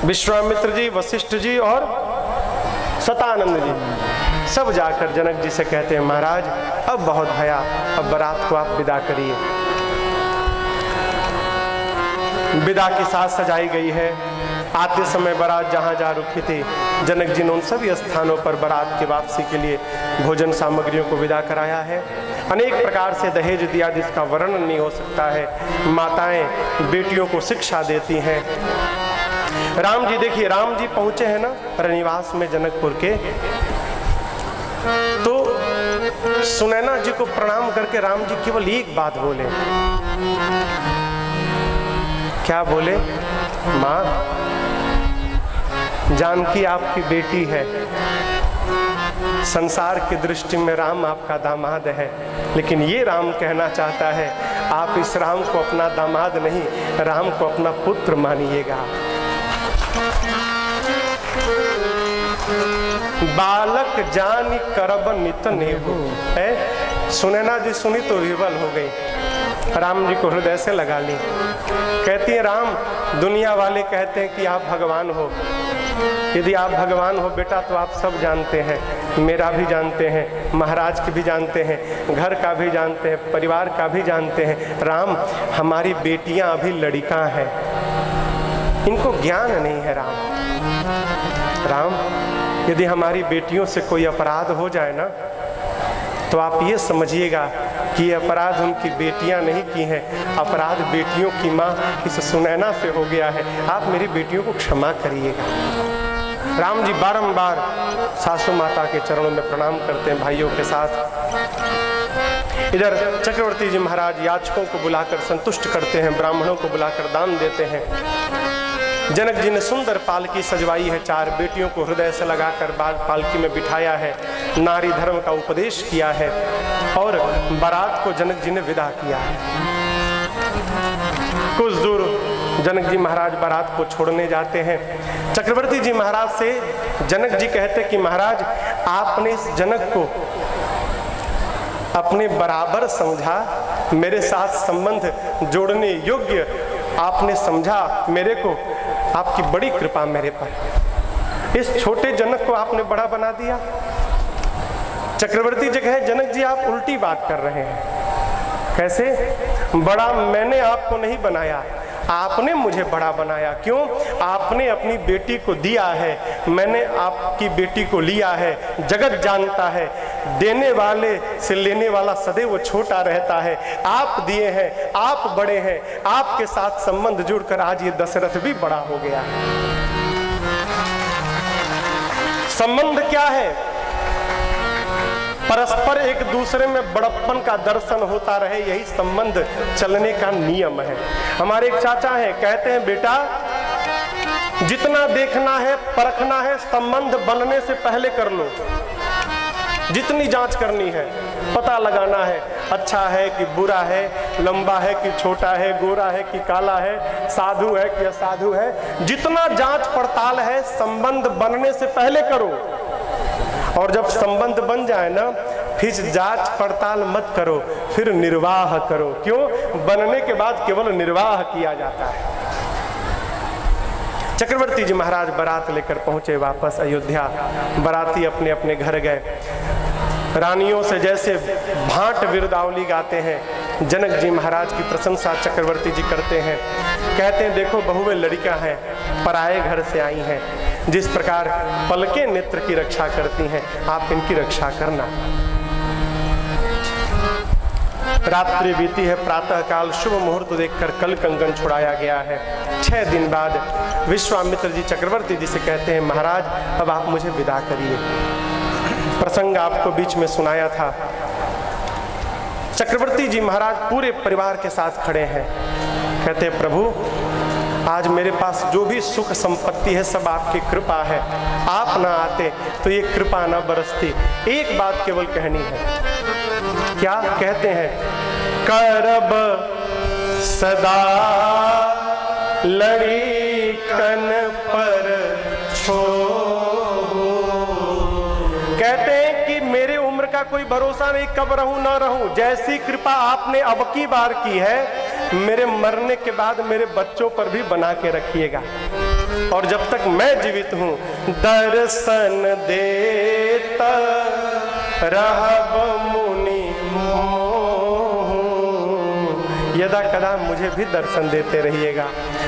विश्वामित्र जी, वशिष्ठ जी और सतानंद जी सब जाकर जनक जी से कहते हैं, महाराज अब बहुत भया, अब बारात को आप विदा करिए। विदा की साज सजाई गई है। आते समय बारात जहाँ जा रुकी थी, जनक जी ने उन सभी स्थानों पर बारात की वापसी के लिए भोजन सामग्रियों को विदा कराया है। अनेक प्रकार से दहेज दिया जिसका वर्णन नहीं हो सकता है। माताएं बेटियों को शिक्षा देती हैं। राम जी देखिए, राम जी पहुंचे हैं ना रनिवास में जनकपुर के, तो सुनैना जी को प्रणाम करके राम जी केवल एक बात बोले। क्या बोले? माँ, जानकी आपकी बेटी है। संसार की दृष्टि में राम आपका दामाद है, लेकिन ये राम कहना चाहता है आप इस राम को अपना दामाद नहीं, राम को अपना पुत्र मानिएगा। बालक जानी करब नित नेहु है। सुनैना जी सुनी तो विवल हो गई, राम जी को हृदय से लगा ली। कहती है, राम, दुनिया वाले कहते हैं कि आप भगवान हो। यदि आप भगवान हो बेटा तो आप सब जानते हैं, मेरा भी जानते हैं, महाराज की भी जानते हैं, घर का भी जानते हैं, परिवार का भी जानते हैं। राम, हमारी बेटियां अभी लड़िका हैं, इनको ज्ञान नहीं है। राम, यदि हमारी बेटियों से कोई अपराध हो जाए ना, तो आप ये समझिएगा कि ये अपराध उनकी बेटियां नहीं की हैं, अपराध बेटियों की माँ इस सुनैना से हो गया है। आप मेरी बेटियों को क्षमा करिएगा। राम जी बारंबार सासू माता के चरणों में प्रणाम करते हैं भाइयों के साथ। इधर चक्रवर्ती जी महाराज याचकों को बुलाकर संतुष्ट करते हैं, ब्राह्मणों को बुलाकर दान देते हैं। जनक जी ने सुंदर पालकी सजवाई है, 4 बेटियों को हृदय से लगाकर पालकी में बिठाया है, नारी धर्म का उपदेश किया है और बारात को जनक जी ने विदा किया है। कुछ दूर जनक जी महाराज बारात को छोड़ने जाते हैं। चक्रवर्ती जी महाराज से जनक जी कहते कि महाराज, आपने इस जनक को अपने बराबर समझा, मेरे साथ संबंध जोड़ने योग्य आपने समझा मेरे को, आपकी बड़ी कृपा मेरे पर। इस छोटे जनक को आपने बड़ा बना दिया। चक्रवर्ती जी कहे, जनक जी आप उल्टी बात कर रहे हैं। कैसे? बड़ा मैंने आपको नहीं बनाया, आपने मुझे बड़ा बनाया। क्यों? आपने अपनी बेटी को दिया है, मैंने आपकी बेटी को लिया है। जगत जानता है देने वाले से लेने वाला सदैव छोटा रहता है। आप दिए हैं, आप बड़े हैं, आपके साथ संबंध जुड़कर आज ये दशरथ भी बड़ा हो गया है। संबंध क्या है? परस्पर एक दूसरे में बड़प्पन का दर्शन होता रहे, यही संबंध चलने का नियम है। हमारे एक चाचा हैं, कहते हैं बेटा जितना देखना है परखना है संबंध बनने से पहले कर लो। जितनी जांच करनी है, पता लगाना है अच्छा है कि बुरा है, लंबा है कि छोटा है, गोरा है कि काला है, साधु है कि असाधु है, जितना जांच पड़ताल है संबंध बनने से पहले करो। और जब संबंध बन जाए ना, फिर जांच पड़ताल मत करो, फिर निर्वाह करो। क्यों? बनने के बाद केवल निर्वाह किया जाता है। चक्रवर्ती जी महाराज बारात लेकर पहुंचे वापस अयोध्या। बाराती अपने अपने घर गए। रानियों से जैसे भांट विरदावली गाते हैं, जनक जी महाराज की प्रशंसा चक्रवर्ती जी करते हैं। कहते हैं देखो बहुएं लड़कियां हैं, पराए घर से आई हैं, जिस प्रकार पलके नेत्र की रक्षा करती हैं आप इनकी रक्षा करना। रात्रि बीती है, प्रातः काल शुभ मुहूर्त देखकर कल कंगन छुड़ाया गया है। 6 दिन बाद विश्वामित्र जी चक्रवर्ती जी से कहते हैं महाराज अब आप मुझे विदा करिए। प्रसंग आपको बीच में सुनाया था। चक्रवर्ती जी महाराज पूरे परिवार के साथ खड़े हैं। कहते हैं प्रभु आज मेरे पास जो भी सुख संपत्ति है सब आपकी कृपा है, आप ना आते तो ये कृपा ना बरसती। एक बात केवल कहनी है। क्या कहते हैं? करब सदा लड़िकन पर छो। कहते हैं कि मेरे उम्र का कोई भरोसा नहीं, कब रहूं ना रहूं। जैसी कृपा आपने अब की बार की है, मेरे मरने के बाद मेरे बच्चों पर भी बना के रखिएगा। और जब तक मैं जीवित हूँ दर्शन देता रहब मुनि मोह, यदा कदा मुझे भी दर्शन देते रहिएगा।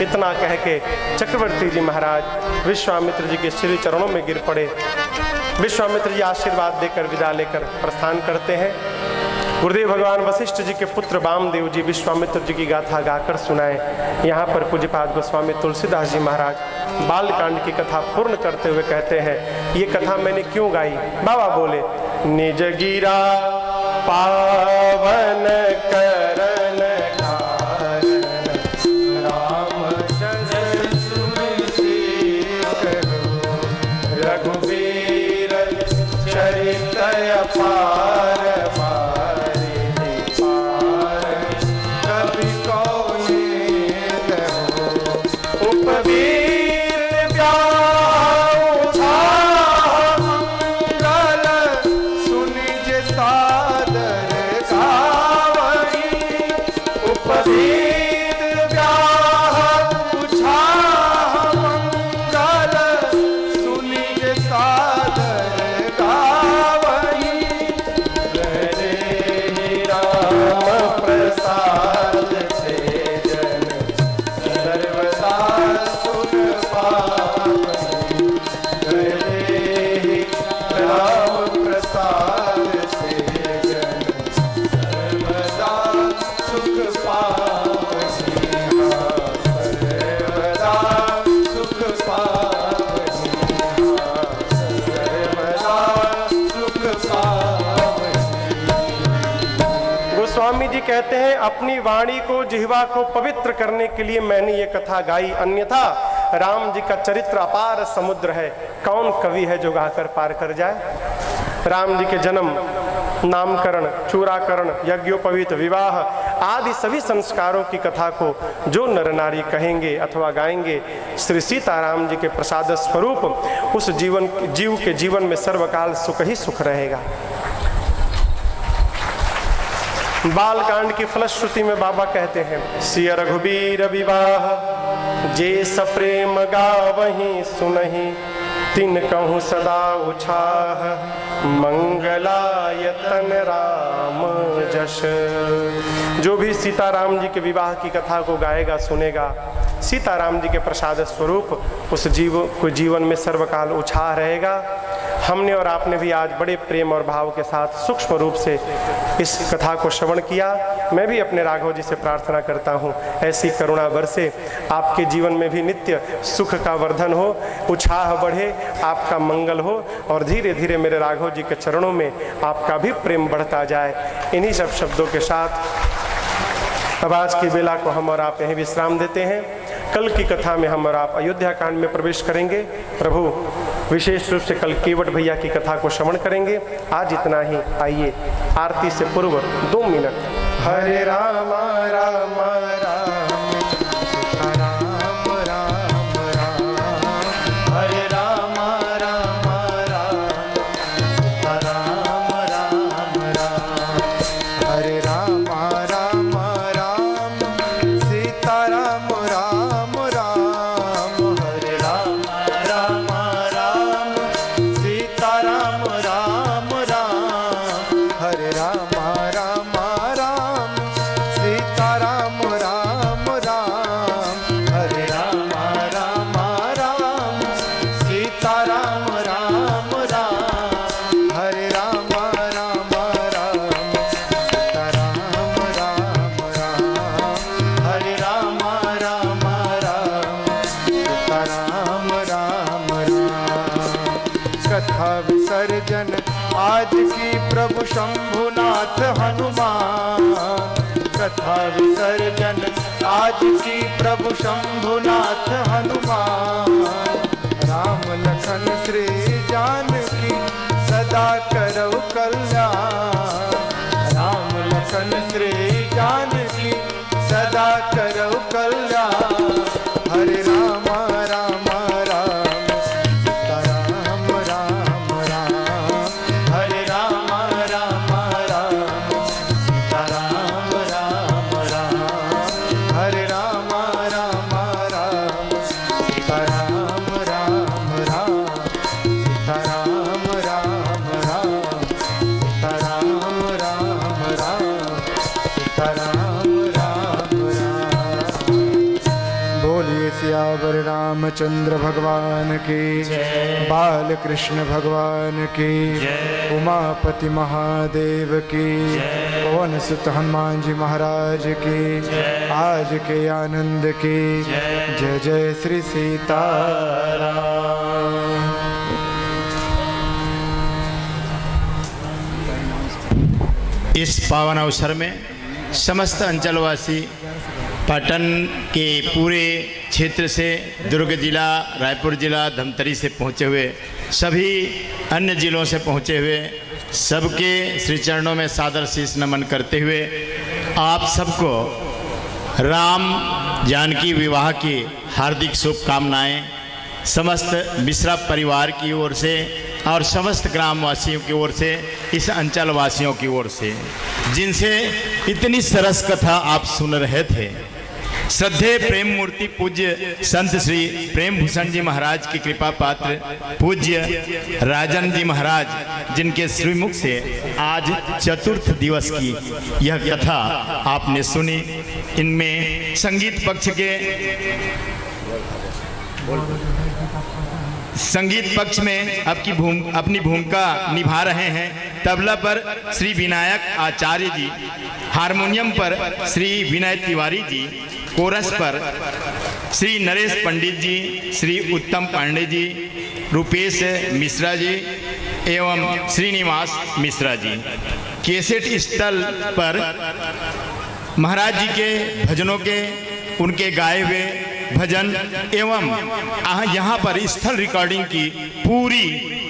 इतना कह के चक्रवर्ती जी महाराज विश्वामित्र जी के श्री चरणों में गिर पड़े। विश्वामित्र जी आशीर्वाद देकर विदा लेकर प्रस्थान करते हैं। गुरुदेव भगवान वशिष्ठ जी के पुत्र वामदेव जी विश्वामित्र जी की गाथा गाकर सुनाए। यहाँ पर पूज्यपाद गोस्वामी तुलसीदास जी महाराज बालकांड की कथा पूर्ण करते हुए कहते हैं, ये कथा मैंने क्यों गाई? बाबा बोले, निज गिरा पावन करन कारण राम जस सुमित करो, रघुवीर चरित अपार कहते हैं, अपनी वाणी को जिह्वा को पवित्र करने के लिए मैंने ये कथा गाई, अन्यथा राम जी का चरित्र अपार समुद्र है, कौन कवि है जो गाकर पार कर जाए। राम जी के जन्म, नामकरण, चूराकरण, यज्ञोपवीत, विवाह आदि सभी संस्कारों की कथा को जो नर नारी कहेंगे अथवा गाएंगे, श्री सीताराम जी के प्रसाद स्वरूप उस जीव के जीवन में सर्वकाल सुख ही सुख रहेगा। बालकांड की फलश्रुति में बाबा कहते हैं, सिय रघुबीर विवाह जे सप्रेम गावहीं सुनहि, तिन कहूँ सदा उछाह मंगलायतन राम जश। जो भी सीताराम जी के विवाह की कथा को गाएगा सुनेगा, सीताराम जी के प्रसाद स्वरूप उस जीवन में सर्वकाल उछाह रहेगा। हमने और आपने भी आज बड़े प्रेम और भाव के साथ सूक्ष्म रूप से इस कथा को श्रवण किया। मैं भी अपने राघव जी से प्रार्थना करता हूँ, ऐसी करुणा बरसे, आपके जीवन में भी नित्य सुख का वर्धन हो, उत्साह बढ़े, आपका मंगल हो और धीरे धीरे मेरे राघव जी के चरणों में आपका भी प्रेम बढ़ता जाए। इन्हीं सब शब्दों के साथ अब आज की बेला को हम और आप यहीं विश्राम देते हैं। कल की कथा में हम और आप अयोध्या कांड में प्रवेश करेंगे। प्रभु विशेष रूप से कल केवट भैया की कथा को श्रवण करेंगे। आज इतना ही। आइए आरती से पूर्व 2 मिनट हरे राम राम राम प्रभु शंभुनाथ हनुमान। कथा विसर्जन आज की प्रभु शंभुनाथ हनुमान। राम लखन श्री जानकी सदा करौ कल्याण। राम लखन श्री जानकी सदा करौ कल्याण। हरे राम राम Bye. बोलिए सियावर रामचंद्र भगवान की, बाल कृष्ण भगवान की, उमापति महादेव की, पवन सुत हनुमान जी महाराज की, आज के आनंद की। जय जय श्री सीताराम। इस पावन अवसर में समस्त अंचलवासी पाटन के पूरे क्षेत्र से, दुर्ग जिला, रायपुर जिला, धमतरी से पहुँचे हुए, सभी अन्य जिलों से पहुँचे हुए सबके श्री चरणों में सादर शीश नमन करते हुए आप सबको राम जानकी विवाह की हार्दिक शुभकामनाएं समस्त मिश्रा परिवार की ओर से और समस्त ग्रामवासियों की ओर से, इस अंचल वासियों की ओर से, जिनसे इतनी सरस कथा आप सुन रहे थे। श्रद्धेय प्रेम मूर्ति पूज्य संत श्री प्रेम भूषण जी महाराज की कृपा पात्र पूज्य राजन जी महाराज, जिनके श्रीमुख से आज चतुर्थ दिवस की यह कथा आपने सुनी। इनमें संगीत पक्ष में अपनी भूमिका निभा रहे हैं। तबला पर श्री विनायक आचार्य जी, हारमोनियम पर श्री विनय तिवारी जी, कोरस पर श्री नरेश पंडित जी, श्री उत्तम पांडे जी, रुपेश मिश्रा जी एवं श्रीनिवास मिश्रा जी। कैसेट स्थल पर महाराज जी के भजनों के, उनके गाए हुए भजन एवं यहाँ पर स्थल रिकॉर्डिंग की पूरी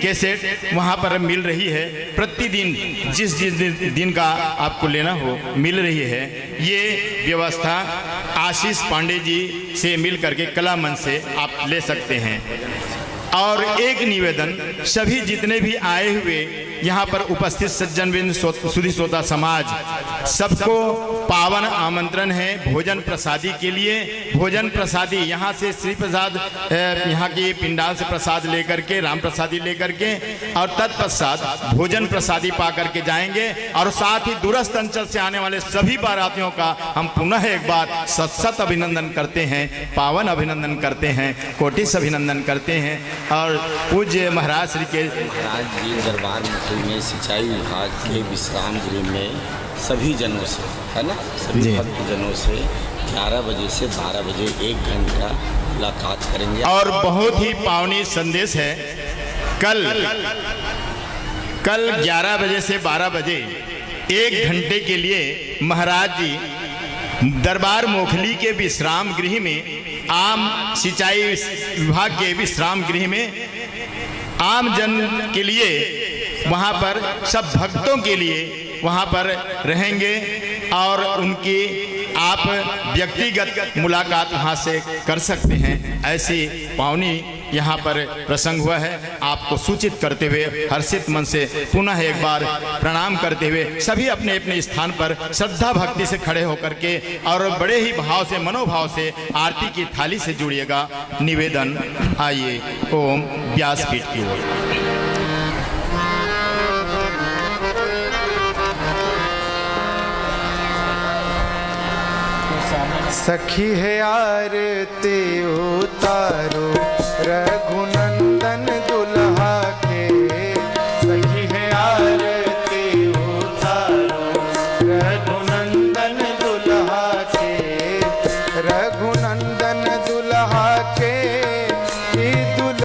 कैसेट वहाँ पर मिल रही है। प्रतिदिन जिस दिन का आपको लेना हो मिल रही है। ये व्यवस्था आशीष पांडे जी से मिल करके कला मंच से आप ले सकते हैं। और एक निवेदन, सभी जितने भी आए हुए यहाँ पर उपस्थित सज्जनवृंद, सुधी श्रोता समाज, सबको पावन आमंत्रण है भोजन प्रसादी के लिए। भोजन प्रसादी यहाँ से श्री प्रसाद, यहाँ की पिंडाल से प्रसाद लेकर के, राम प्रसादी लेकर के, और तत्पश्चात भोजन प्रसादी पा करके जाएंगे। और साथ ही दूरस्थ अंचल से आने वाले सभी बारातियों का हम पुनः एक बार सत अभिनंदन करते हैं, पावन अभिनंदन करते हैं, कोटिस अभिनंदन करते हैं। और पूज्य महाराज श्री के महाराज जी दरबार में सिंचाई विभाग के विश्राम गृह में सभी जनों से, है ना, सभी भक्तजनों से 11 बजे से 12 बजे 1 घंटा मुलाकात करेंगे। और बहुत ही पावनी संदेश है। कल 11 बजे से 12 बजे 1 घंटे के लिए महाराज जी दरबार मोखली के विश्राम गृह में, आम सिंचाई विभाग के विश्राम गृह में आम जन के लिए, वहाँ पर सब भक्तों के लिए वहाँ पर रहेंगे और उनकी आप व्यक्तिगत मुलाकात वहाँ से कर सकते हैं। ऐसी पावनी यहाँ पर प्रसंग हुआ है। आपको सूचित करते हुए हर्षित मन से पुनः एक बार प्रणाम करते हुए सभी अपने अपने स्थान पर श्रद्धा भक्ति से खड़े होकर के और बड़े ही भाव से, मनोभाव से आरती की थाली से जुड़िएगा। निवेदन, आइए ओम व्यासपीठ की ओर। सखी है आरती उतारो रघुनंदन दुल्हा के, सखी है आरती उतारो रघुनंदन दुल्हा के, रघु